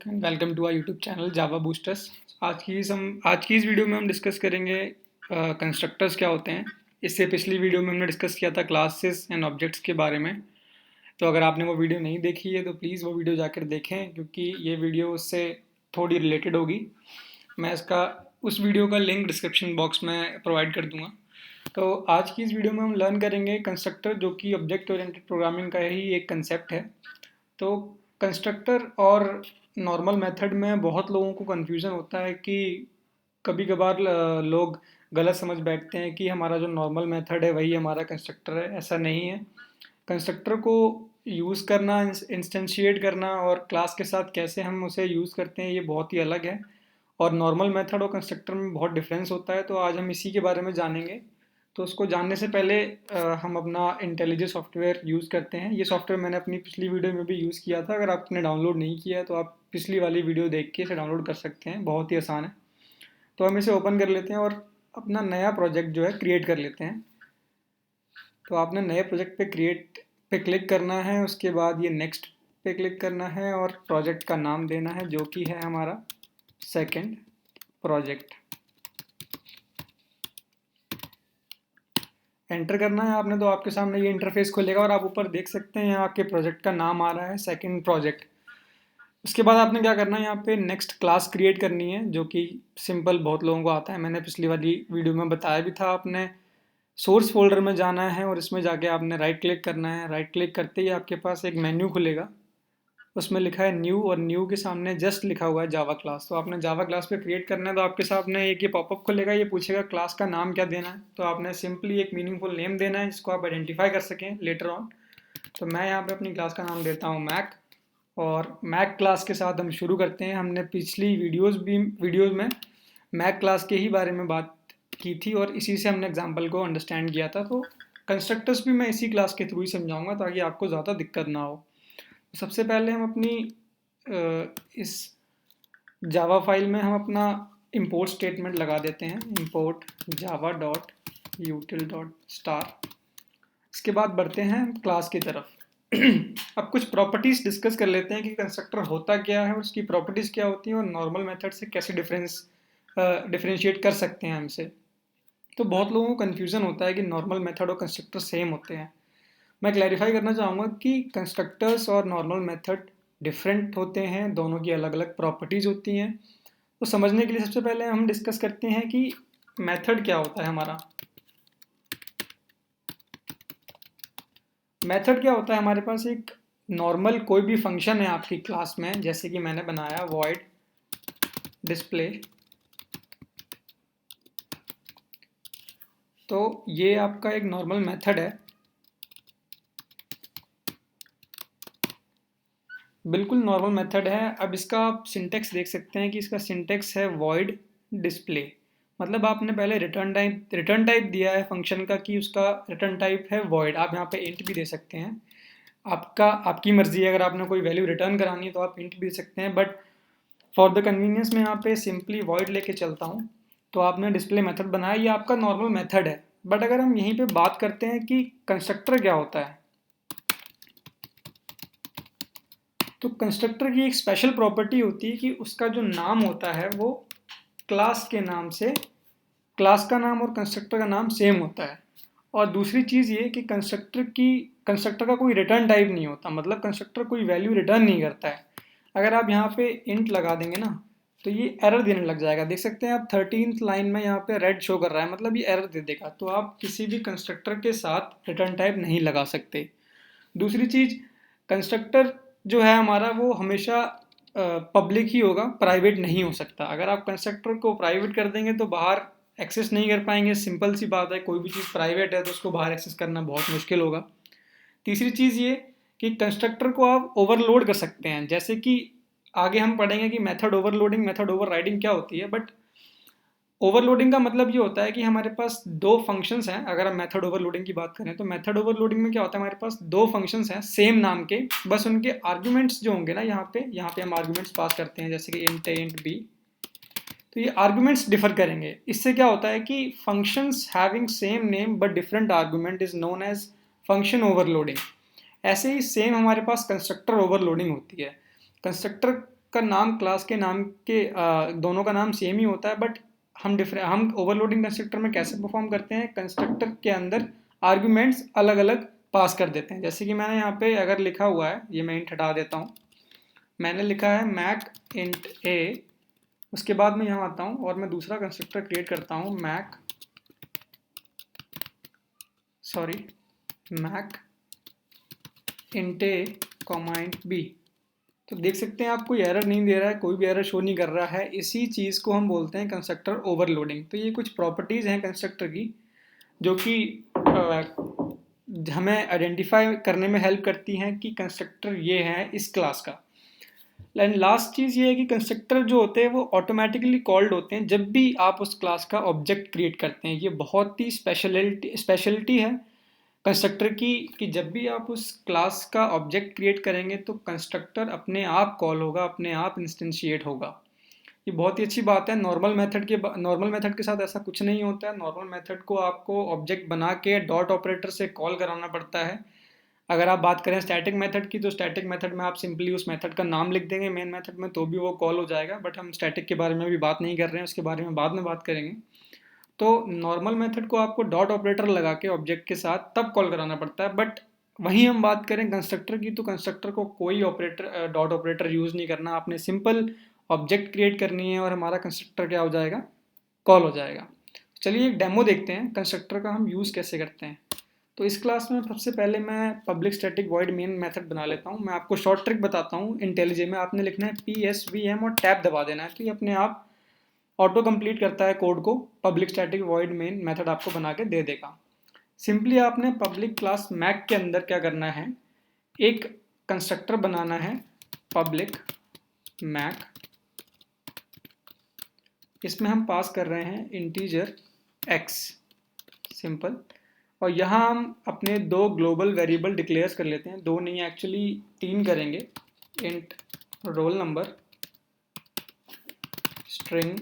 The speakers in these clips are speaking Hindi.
Welcome to our YouTube channel Java Boosters. आज की इस वीडियो में हम डिस्कस करेंगे कंस्ट्रक्टर्स क्या होते हैं। इससे पिछली वीडियो में हमने डिस्कस किया था क्लासेस एंड ऑब्जेक्ट्स के बारे में। तो अगर आपने वो वीडियो नहीं देखी है तो प्लीज़ वो वीडियो जाकर देखें, क्योंकि ये वीडियो उससे थोड़ी रिलेटेड होगी। मैं इसका उस वीडियो का लिंक डिस्क्रिप्शन बॉक्स में प्रोवाइड कर दूंगा। तो आज की इस वीडियो में हम लर्न करेंगे कंस्ट्रक्टर, जो कि ऑब्जेक्ट ओरिएंटेड प्रोग्रामिंग का ही एक कंसेप्ट है। तो कंस्ट्रक्टर और नॉर्मल मेथड में बहुत लोगों को कन्फ्यूज़न होता है कि कभी कभार लोग गलत समझ बैठते हैं कि हमारा जो नॉर्मल मेथड है वही हमारा कंस्ट्रक्टर है। ऐसा नहीं है। कंस्ट्रक्टर को यूज़ करना, इंस्टेंशिएट करना और क्लास के साथ कैसे हम उसे यूज़ करते हैं, ये बहुत ही अलग है। और नॉर्मल मेथड और कंस्ट्रक्टर में बहुत डिफरेंस होता है। तो आज हम इसी के बारे में जानेंगे। तो उसको जानने से पहले हम अपना इंटेलिजेंट सॉफ्टवेयर यूज़ करते हैं। ये सॉफ्टवेयर मैंने अपनी पिछली वीडियो में भी यूज़ किया था। अगर आपने डाउनलोड नहीं किया है तो आप पिछली वाली वीडियो देख के इसे डाउनलोड कर सकते हैं, बहुत ही आसान है। तो हम इसे ओपन कर लेते हैं और अपना नया प्रोजेक्ट जो है क्रिएट कर लेते हैं। तो आपने नए प्रोजेक्ट पे क्लिक करना है। उसके बाद ये नेक्स्ट पे क्लिक करना है और प्रोजेक्ट का नाम देना है, जो कि है हमारा सेकंड प्रोजेक्ट। एंटर करना है आपने, तो आपके सामने ये इंटरफेस खुलेगा और आप ऊपर देख सकते हैं यहाँ आपके प्रोजेक्ट का नाम आ रहा है, सेकंड प्रोजेक्ट। उसके बाद आपने क्या करना है, यहाँ पे नेक्स्ट क्लास क्रिएट करनी है, जो कि सिंपल बहुत लोगों को आता है। मैंने पिछली वाली वीडियो में बताया भी था। आपने सोर्स फोल्डर में जाना है और इसमें जाके आपने राइट क्लिक करना है। राइट क्लिक करते ही आपके पास एक मेन्यू खुलेगा, उसमें लिखा है न्यू, और न्यू के सामने जस्ट लिखा हुआ है जावा क्लास। तो आपने जावा क्लास पे क्रिएट करना है। तो आपके सामने एक ये पॉपअप खुलेगा, ये पूछेगा क्लास का नाम क्या देना है। तो आपने सिंपली एक मीनिंगफुल नेम देना है जिसको आप आइडेंटिफाई कर सकें लेटर ऑन। तो मैं यहाँ पे अपनी क्लास का नाम देता हूँ मैक। और मैक क्लास के साथ हम शुरू करते हैं। हमने पिछली वीडियोज़ में मैक क्लास के ही बारे में बात की थी और इसी से हमने एग्जाम्पल को अंडरस्टैंड किया था। तो कंस्ट्रक्टर्स भी मैं इसी क्लास के थ्रू ही समझाऊंगा ताकि आपको ज़्यादा दिक्कत ना हो। सबसे पहले हम अपनी इस जावा फाइल में हम अपना इंपोर्ट स्टेटमेंट लगा देते हैं, import Java dot यूटिल dot star. इसके बाद बढ़ते हैं क्लास की तरफ। अब कुछ प्रॉपर्टीज डिस्कस कर लेते हैं कि कंस्ट्रक्टर होता क्या है और उसकी प्रॉपर्टीज क्या होती हैं और नॉर्मल मेथड से कैसे डिफरेंशिएट कर सकते हैं हमसे। तो बहुत लोगों को कन्फ्यूज़न होता है कि नॉर्मल मेथड और कंस्ट्रक्टर सेम होते हैं। मैं क्लैरिफाई करना चाहूँगा कि कंस्ट्रक्टर्स और नॉर्मल मेथड डिफरेंट होते हैं, दोनों की अलग अलग प्रॉपर्टीज़ होती हैं। तो समझने के लिए सबसे पहले हम डिस्कस करते हैं कि मेथड क्या होता है हमारा। मेथड क्या होता है, हमारे पास एक नॉर्मल कोई भी फंक्शन है आपकी क्लास में, जैसे कि मैंने बनाया void डिस्प्ले। तो ये आपका एक नॉर्मल मेथड है, बिल्कुल नॉर्मल मेथड है। अब इसका आप सिंटेक्स देख सकते हैं कि इसका सिंटेक्स है void डिस्प्ले। मतलब आपने पहले रिटर्न टाइप दिया है फंक्शन का कि उसका रिटर्न टाइप है void। आप यहाँ पे इंट भी दे सकते हैं, आपकी मर्जी है। अगर आपने कोई वैल्यू रिटर्न करानी है तो आप इंट भी दे सकते हैं, बट फॉर द कन्वीनियंस मैं यहाँ पे सिंपली void लेके चलता हूँ। तो आपने डिस्प्ले मेथड बनाया, ये आपका नॉर्मल मेथड है। बट अगर हम यहीं पे बात करते हैं कि कंस्ट्रक्टर क्या होता है, तो कंस्ट्रक्टर की एक स्पेशल प्रॉपर्टी होती है कि उसका जो नाम होता है वो क्लास के नाम से, क्लास का नाम और कंस्ट्रक्टर का नाम सेम होता है। और दूसरी चीज़ ये कि कंस्ट्रक्टर का कोई रिटर्न टाइप नहीं होता, मतलब कंस्ट्रक्टर कोई वैल्यू रिटर्न नहीं करता है। अगर आप यहाँ पे इंट लगा देंगे ना तो ये एरर देने लग जाएगा। देख सकते हैं आप 13th लाइन में यहाँ पे रेड शो कर रहा है, मतलब ये एरर दे देगा। तो आप किसी भी कंस्ट्रक्टर के साथ रिटर्न टाइप नहीं लगा सकते। दूसरी चीज़, कंस्ट्रक्टर जो है हमारा वो हमेशा पब्लिक ही होगा, प्राइवेट नहीं हो सकता। अगर आप कंस्ट्रक्टर को प्राइवेट कर देंगे तो बाहर एक्सेस नहीं कर पाएंगे। सिंपल सी बात है, कोई भी चीज़ प्राइवेट है तो उसको बाहर एक्सेस करना बहुत मुश्किल होगा। तीसरी चीज़ ये कि कंस्ट्रक्टर को आप ओवरलोड कर सकते हैं, जैसे कि आगे हम पढ़ेंगे कि मेथड ओवरलोडिंग, मेथड ओवरराइडिंग क्या होती है। बट ओवरलोडिंग का मतलब ये होता है कि हमारे पास दो फंक्शंस हैं। अगर हम मेथड ओवरलोडिंग की बात करें तो मेथड ओवरलोडिंग में क्या होता है, हमारे पास दो फंक्शंस हैं सेम नाम के, बस उनके आर्ग्यूमेंट्स जो होंगे ना, यहाँ पे हम आर्ग्यूमेंट्स पास करते हैं, जैसे कि इंट ए इंट बी। तो ये आर्ग्यूमेंट्स डिफर करेंगे। इससे क्या होता है कि functions having same name but different argument is known as function overloading. ऐसे ही सेम हमारे पास कंस्ट्रक्टर ओवरलोडिंग होती है। कंस्ट्रक्टर का नाम क्लास के नाम के दोनों का नाम सेम ही होता है, बट हम ओवरलोडिंग कंस्ट्रक्टर में कैसे परफॉर्म करते हैं, कंस्ट्रक्टर के अंदर आर्ग्यूमेंट्स अलग अलग पास कर देते हैं। जैसे कि मैंने यहाँ पे अगर लिखा हुआ है, ये मैं इंट हटा देता हूँ, मैंने लिखा है मैक इंट ए, उसके बाद मैं यहाँ आता हूँ और मैं दूसरा कंस्ट्रक्टर क्रिएट करता हूँ मैक इंट ए कॉमा इंट बी। तो देख सकते हैं आप कोई एरर नहीं दे रहा है, कोई भी एरर शो नहीं कर रहा है। इसी चीज़ को हम बोलते हैं कंस्ट्रक्टर ओवरलोडिंग। तो ये कुछ प्रॉपर्टीज़ हैं कंस्ट्रक्टर की जो कि हमें आइडेंटिफाई करने में हेल्प करती हैं कि कंस्ट्रक्टर ये है इस क्लास का। एंड लास्ट चीज़ ये है कि कंस्ट्रक्टर जो होते हैं वो ऑटोमेटिकली कॉल्ड होते हैं जब भी आप उस क्लास का ऑब्जेक्ट क्रिएट करते हैं। ये बहुत ही स्पेशलिटी है कंस्ट्रक्टर की कि जब भी आप उस क्लास का ऑब्जेक्ट क्रिएट करेंगे तो कंस्ट्रक्टर अपने आप कॉल होगा, अपने आप इंस्टेंशिएट होगा। ये बहुत ही अच्छी बात है। नॉर्मल मेथड के साथ ऐसा कुछ नहीं होता है। नॉर्मल मेथड को आपको ऑब्जेक्ट बना के डॉट ऑपरेटर से कॉल कराना पड़ता है। अगर आप बात करें स्टैटिक मेथड की, तो स्टैटिक मेथड में आप सिंपली उस मेथड का नाम लिख देंगे मेन मेथड में, तो भी वो कॉल हो जाएगा। बट हम स्टैटिक के बारे में भी बात नहीं कर रहे हैं, उसके बारे में बाद में बात करेंगे। तो नॉर्मल मेथड को आपको डॉट ऑपरेटर लगा के ऑब्जेक्ट के साथ तब कॉल कराना पड़ता है। बट वहीं हम बात करें कंस्ट्रक्टर की, तो कंस्ट्रक्टर को कोई डॉट ऑपरेटर यूज़ नहीं करना। आपने सिंपल ऑब्जेक्ट क्रिएट करनी है और हमारा कंस्ट्रक्टर क्या हो जाएगा, कॉल हो जाएगा। चलिए एक डेमो देखते हैं कंस्ट्रक्टर का हम यूज़ कैसे करते हैं। तो इस क्लास में सबसे पहले मैं public static void main method बना लेता हूँ। मैं आपको शॉर्ट ट्रिक बताता हूँ इंटेलिजे में। आपने लिखना है PSVM और टैब दबा देना है, तो ये अपने आप ऑटो कंप्लीट करता है कोड को। Public static void main method आपको बना के दे देगा। सिंपली आपने पब्लिक क्लास मैक के अंदर क्या करना है, एक कंस्ट्रक्टर बनाना है पब्लिक मैक। इसमें हम पास कर रहे हैं इंटीजर x, सिंपल। और यहाँ हम अपने दो ग्लोबल वेरिएबल डिक्लेयर कर लेते हैं, दो नहीं एक्चुअली 3 करेंगे। Int roll number, string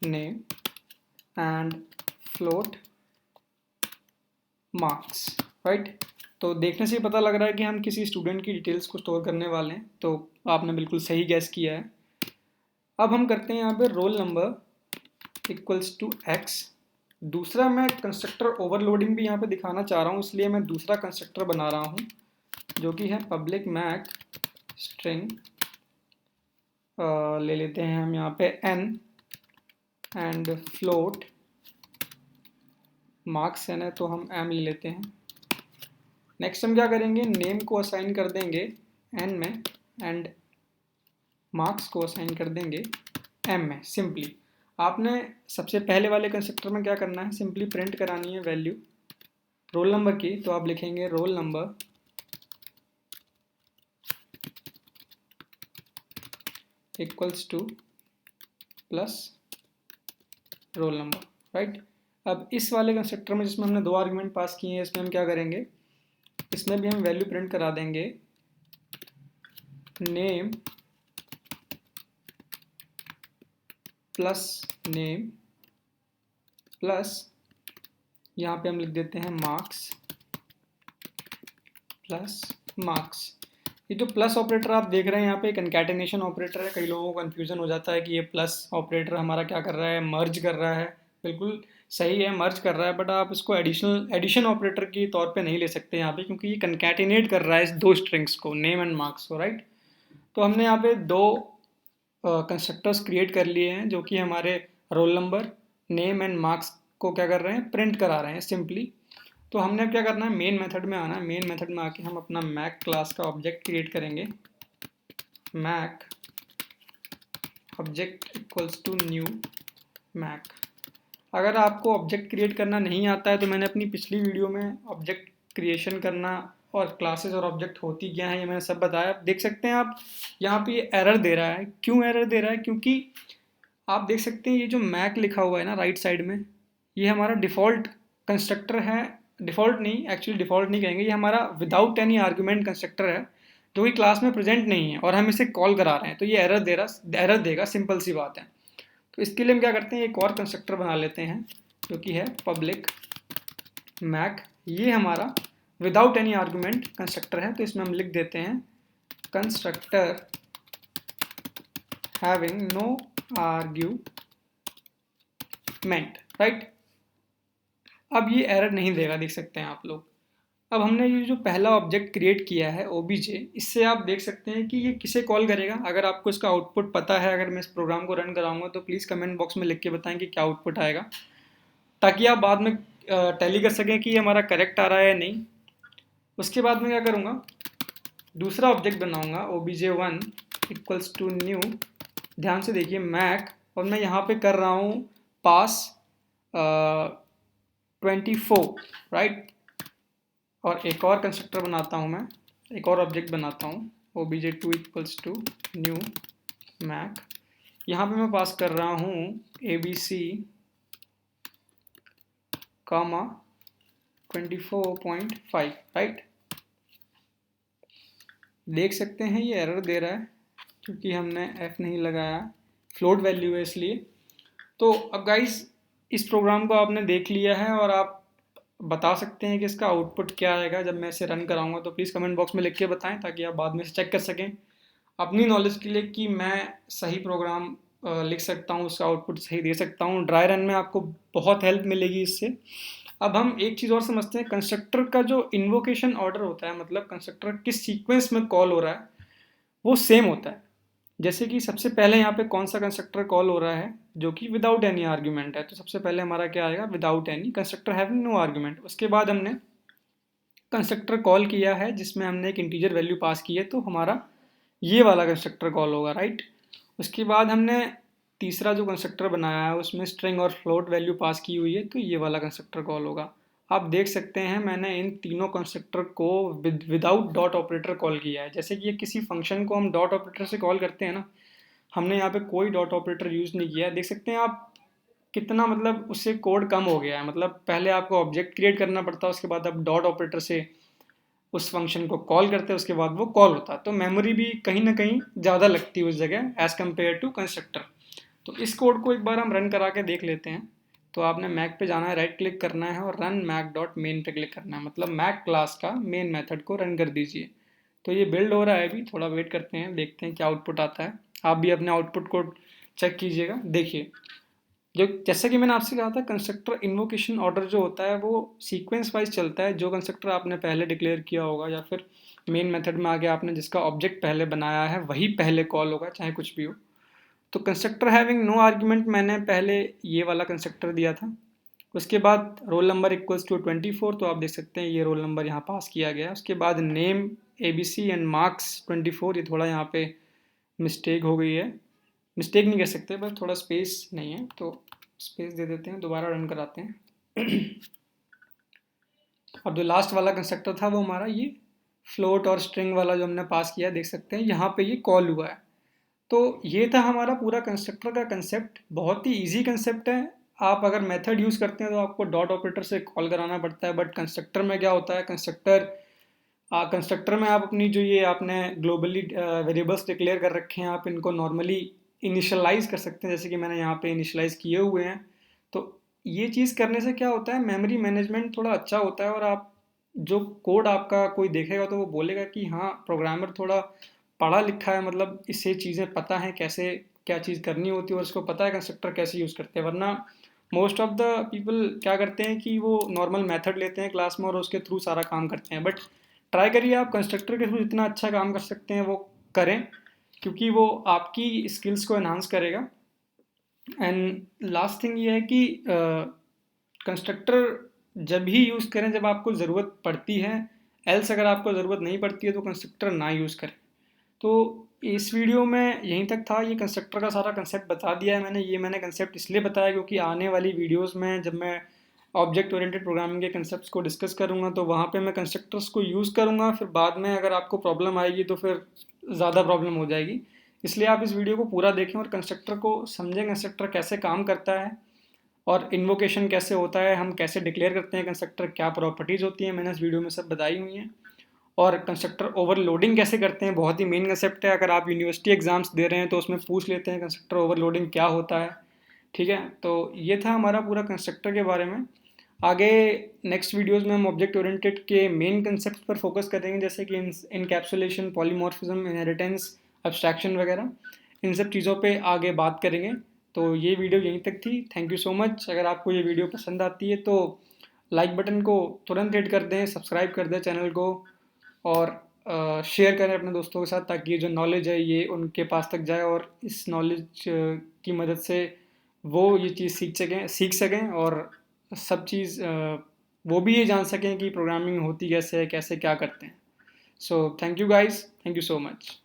name and float marks, right. तो देखने से पता लग रहा है कि हम किसी स्टूडेंट की डिटेल्स को स्टोर करने वाले हैं, तो आपने बिल्कुल सही गैस किया है। अब हम करते हैं यहाँ पे roll number equals to x। दूसरा मैं कंस्ट्रक्टर ओवरलोडिंग भी यहाँ पे दिखाना चाह रहा हूँ, इसलिए मैं दूसरा कंस्ट्रक्टर बना रहा हूँ जो कि है पब्लिक मैक स्ट्रिंग। ले लेते हैं हम यहाँ पे n and float marks n है तो हम m ले लेते हैं। नेक्स्ट हम क्या करेंगे, नेम को असाइन कर देंगे n में एंड मार्क्स को असाइन कर देंगे m में। सिंपली आपने सबसे पहले वाले कंस्ट्रक्टर में क्या करना है, सिंपली प्रिंट करानी है वैल्यू रोल नंबर की। तो आप लिखेंगे role number equals two plus roll number, right. अब इस वाले कंस्ट्रक्टर में जिसमें हमने दो आर्गुमेंट पास किए हैं, इसमें हम क्या करेंगे, इसमें भी हम वैल्यू प्रिंट करा देंगे नेम प्लस नेम प्लस यहाँ पे हम लिख देते हैं मार्क्स प्लस मार्क्स। ये जो प्लस ऑपरेटर आप देख रहे हैं यहाँ पे कंकैटिनेशन ऑपरेटर है। कई लोगों को कन्फ्यूजन हो जाता है कि ये प्लस ऑपरेटर हमारा क्या कर रहा है, मर्ज कर रहा है। बिल्कुल सही है, मर्ज कर रहा है, बट आप इसको एडिशन ऑपरेटर के तौर पे नहीं ले सकते यहाँ पे, क्योंकि ये कंकैटिनेट कर रहा है इस दो स्ट्रिंग्स को, नेम एंड मार्क्स को, राइट। तो हमने यहाँ पे दो कंस्ट्रक्टर्स क्रिएट कर लिए हैं जो कि हमारे roll number, name and marks को क्या कर रहे हैं, प्रिंट करा रहे हैं सिंपली। तो हमने क्या करना है, मेन मेथड में आना है। मेन मेथड में आके हम अपना मैक क्लास का ऑब्जेक्ट क्रिएट करेंगे। Mac object equals to new Mac. अगर आपको ऑब्जेक्ट क्रिएट करना नहीं आता है तो मैंने अपनी पिछली वीडियो में ऑब्जेक्ट क्रिएशन करना और क्लासेस और ऑब्जेक्ट होती क्या है ये मैंने सब बताया। देख सकते हैं आप यहाँ पे ये एरर दे रहा है। क्यों एरर दे रहा है, क्योंकि आप देख सकते हैं ये जो मैक लिखा हुआ है ना राइट साइड में, ये हमारा डिफ़ॉल्ट कंस्ट्रक्टर है। डिफ़ॉल्ट नहीं, एक्चुअली डिफ़ॉल्ट नहीं कहेंगे, ये हमारा विदाउट एनी आर्गुमेंट कंस्ट्रक्टर है जो कि क्लास में प्रेजेंट नहीं है और हम इसे कॉल करा रहे हैं, तो ये एरर देगा, सिंपल सी बात है। तो इसके लिए हम क्या करते हैं, एक और कंस्ट्रक्टर बना लेते हैं जो कि है पब्लिक मैक। ये हमारा विदाउट एनी आर्गुमेंट कंस्ट्रक्टर है, तो इसमें हम लिख देते हैं constructor having no argument, right. अब ये एरर नहीं देगा, देख सकते हैं आप लोग। अब हमने ये जो पहला ऑब्जेक्ट क्रिएट किया है obj, इससे आप देख सकते हैं कि ये किसे कॉल करेगा। अगर आपको इसका आउटपुट पता है, अगर मैं इस प्रोग्राम को रन कराऊंगा तो प्लीज़ कमेंट बॉक्स में लिख के बताएं कि क्या आउटपुट आएगा, ताकि आप बाद में टैली कर सकें कि ये हमारा करेक्ट आ रहा है या नहीं। उसके बाद मैं क्या करूँगा, दूसरा ऑब्जेक्ट बनाऊंगा obj1 इक्वल्स टू न्यू, ध्यान से देखिए मैक, और मैं यहाँ पे कर रहा हूँ पास 24, राइट। और एक और कंस्ट्रक्टर बनाता हूँ मैं, एक और ऑब्जेक्ट बनाता हूँ obj2 equals to new Mac. यहाँ पे मैं पास कर रहा हूँ abc कॉमा 24.5, राइट। देख सकते हैं ये एरर दे रहा है क्योंकि हमने f नहीं लगाया, फ्लोट वैल्यू है इसलिए। तो अब गाइस इस प्रोग्राम को आपने देख लिया है और आप बता सकते हैं कि इसका आउटपुट क्या आएगा जब मैं इसे रन कराऊंगा। तो प्लीज़ कमेंट बॉक्स में लिख के बताएं ताकि आप बाद में इसे चेक कर सकें अपनी नॉलेज के लिए कि मैं सही प्रोग्राम लिख सकता हूँ, उसका आउटपुट सही दे सकता हूँ। ड्राई रन में आपको बहुत हेल्प मिलेगी इससे। अब हम एक चीज़ और समझते हैं, कंस्ट्रक्टर का जो इन्वोकेशन ऑर्डर होता है, मतलब कंस्ट्रक्टर किस सीक्वेंस में कॉल हो रहा है, वो सेम होता है। जैसे कि सबसे पहले यहाँ पे कौन सा कंस्ट्रक्टर कॉल हो रहा है, जो कि विदाउट एनी आर्ग्यूमेंट है, तो सबसे पहले हमारा क्या आएगा, without any, constructor having no argument. उसके बाद हमने कंस्ट्रक्टर कॉल किया है जिसमें हमने एक इंटीजर वैल्यू पास की है, तो हमारा ये वाला कंस्ट्रक्टर कॉल होगा, राइट। उसके बाद हमने तीसरा जो कंस्ट्रक्टर बनाया है उसमें स्ट्रिंग और फ्लोट वैल्यू पास की हुई है, तो ये वाला कंस्ट्रक्टर कॉल होगा। आप देख सकते हैं मैंने इन तीनों कंस्ट्रक्टर को विदाउट डॉट ऑपरेटर कॉल किया है। जैसे कि ये किसी फंक्शन को हम डॉट ऑपरेटर से कॉल करते हैं ना, हमने यहाँ पे कोई डॉट ऑपरेटर यूज़ नहीं किया है। देख सकते हैं आप कितना, मतलब उससे कोड कम हो गया है। मतलब पहले आपको ऑब्जेक्ट क्रिएट करना पड़ता है, उसके बाद आप डॉट ऑपरेटर से उस फंक्शन को कॉल करते हैं, उसके बाद वो कॉल होता है। तो मेमोरी भी कहीं ना कहीं ज़्यादा लगती है उस जगह एज़ कम्पेयर टू कंस्ट्रक्टर। तो इस कोड को एक बार हम रन करा के देख लेते हैं। तो आपने मैक पे जाना है, राइट क्लिक करना है और रन मैक डॉट मेन पे क्लिक करना है, मतलब मैक क्लास का मेन मेथड को रन कर दीजिए। तो ये बिल्ड हो रहा है, अभी थोड़ा वेट करते हैं, देखते हैं क्या आउटपुट आता है। आप भी अपने आउटपुट को चेक कीजिएगा। देखिए, जो जैसा कि मैंने आपसे कहा था, कंस्ट्रक्टर इन्वोकेशन ऑर्डर जो होता है वो सीक्वेंस वाइज चलता है। जो कंस्ट्रक्टर आपने पहले डिक्लेयर किया होगा या फिर मेन मेथड में आगे आपने जिसका ऑब्जेक्ट पहले बनाया है वही पहले कॉल होगा, चाहे कुछ भी हो। तो कंस्ट्रक्टर हैविंग नो आर्ग्यूमेंट मैंने पहले ये वाला कंस्ट्रक्टर दिया था। उसके बाद रोल नंबर इक्वल्स टू 24, तो आप देख सकते हैं ये रोल नंबर यहाँ पास किया गया। उसके बाद नेम ABC एंड मार्क्स 24, ये थोड़ा यहाँ पे मिस्टेक हो गई है, मिस्टेक नहीं कह सकते, बस थोड़ा स्पेस नहीं है, तो स्पेस दे देते हैं, दोबारा रन कराते हैं। अब जो लास्ट वाला कंस्ट्रक्टर था वो हमारा ये फ्लोट और स्ट्रिंग वाला जो हमने पास किया, देख सकते हैं यहाँ पे ये कॉल हुआ है। तो ये था हमारा पूरा कंस्ट्रक्टर का कंसेप्ट। बहुत ही इजी कंसेप्ट है। आप अगर मेथड यूज़ करते हैं तो आपको डॉट ऑपरेटर से कॉल कराना पड़ता है, बट कंस्ट्रक्टर में क्या होता है, कंस्ट्रक्टर में आप अपनी जो ये आपने ग्लोबली वेरिएबल्स डिक्लेयर कर रखे हैं, आप इनको नॉर्मली इनिशियलाइज कर सकते हैं, जैसे कि मैंने यहाँ पे इनिशियलाइज किए हुए हैं। तो ये चीज़ करने से क्या होता है, मेमोरी मैनेजमेंट थोड़ा अच्छा होता है, और आप जो कोड आपका कोई देखेगा तो वो बोलेगा कि हाँ, प्रोग्रामर थोड़ा पढ़ा लिखा है, मतलब इसे चीज़ें पता है कैसे क्या चीज़ करनी होती है, और उसको पता है कंस्ट्रक्टर कैसे यूज़ करते हैं। वरना मोस्ट ऑफ द पीपल क्या करते हैं कि वो नॉर्मल मेथड लेते हैं क्लास में और उसके थ्रू सारा काम करते हैं। बट ट्राई करिए आप कंस्ट्रक्टर के थ्रू जितना अच्छा काम कर सकते हैं वो करें, क्योंकि वो आपकी स्किल्स को एनहांस करेगा। एंड लास्ट थिंग ये है कि कंस्ट्रक्टर जब ही यूज़ करें जब आपको ज़रूरत पड़ती है, एल्स अगर आपको ज़रूरत नहीं पड़ती है तो कंस्ट्रक्टर ना यूज़ करें। तो इस वीडियो में यहीं तक था, ये कंस्ट्रक्टर का सारा कंसेप्ट बता दिया है मैंने। ये मैंने कंसेप्ट इसलिए बताया क्योंकि आने वाली वीडियोस में जब मैं ऑब्जेक्ट ओरिएंटेड प्रोग्रामिंग के कंसेप्ट्स को डिस्कस करूंगा तो वहाँ पे मैं कंस्ट्रक्टर्स को यूज़ करूंगा, फिर बाद में अगर आपको प्रॉब्लम आएगी तो फिर ज़्यादा प्रॉब्लम हो जाएगी। इसलिए आप इस वीडियो को पूरा देखें और कंस्ट्रक्टर को समझें, कंस्ट्रक्टर कैसे काम करता है और इन्वोकेशन कैसे होता है, हम कैसे डिक्लेयर करते हैं कंस्ट्रक्टर, क्या प्रॉपर्टीज़ होती हैं, मैंने इस वीडियो में सब बताई हुई हैं। और कंस्ट्रक्टर ओवरलोडिंग कैसे करते हैं, बहुत ही मेन कंसेप्ट है। अगर आप यूनिवर्सिटी एग्जाम्स दे रहे हैं तो उसमें पूछ लेते हैं कंस्ट्रक्टर ओवरलोडिंग क्या होता है। ठीक है, तो ये था हमारा पूरा कंस्ट्रक्टर के बारे में। आगे नेक्स्ट वीडियोस में हम ऑब्जेक्ट ओरिएंटेड के मेन कंसेप्ट पर फोकस करेंगे, जैसे कि इनकैप्सुलेशन, पॉलीमॉर्फिज्म, इनहेरिटेंस, अब्स्ट्रैक्शन वगैरह। इन सब चीज़ों पे आगे बात करेंगे। तो ये वीडियो यहीं तक थी। Thank you so much. अगर आपको ये वीडियो पसंद आती है तो लाइक बटन को तुरंत हिट कर दें, सब्सक्राइब कर दें चैनल को, और शेयर करें अपने दोस्तों के साथ, ताकि ये जो नॉलेज है ये उनके पास तक जाए, और इस नॉलेज की मदद से वो ये चीज़ सीख सकें और सब चीज़ वो भी ये जान सकें कि प्रोग्रामिंग होती कैसे है, कैसे क्या करते हैं। So thank you guys, thank you so much.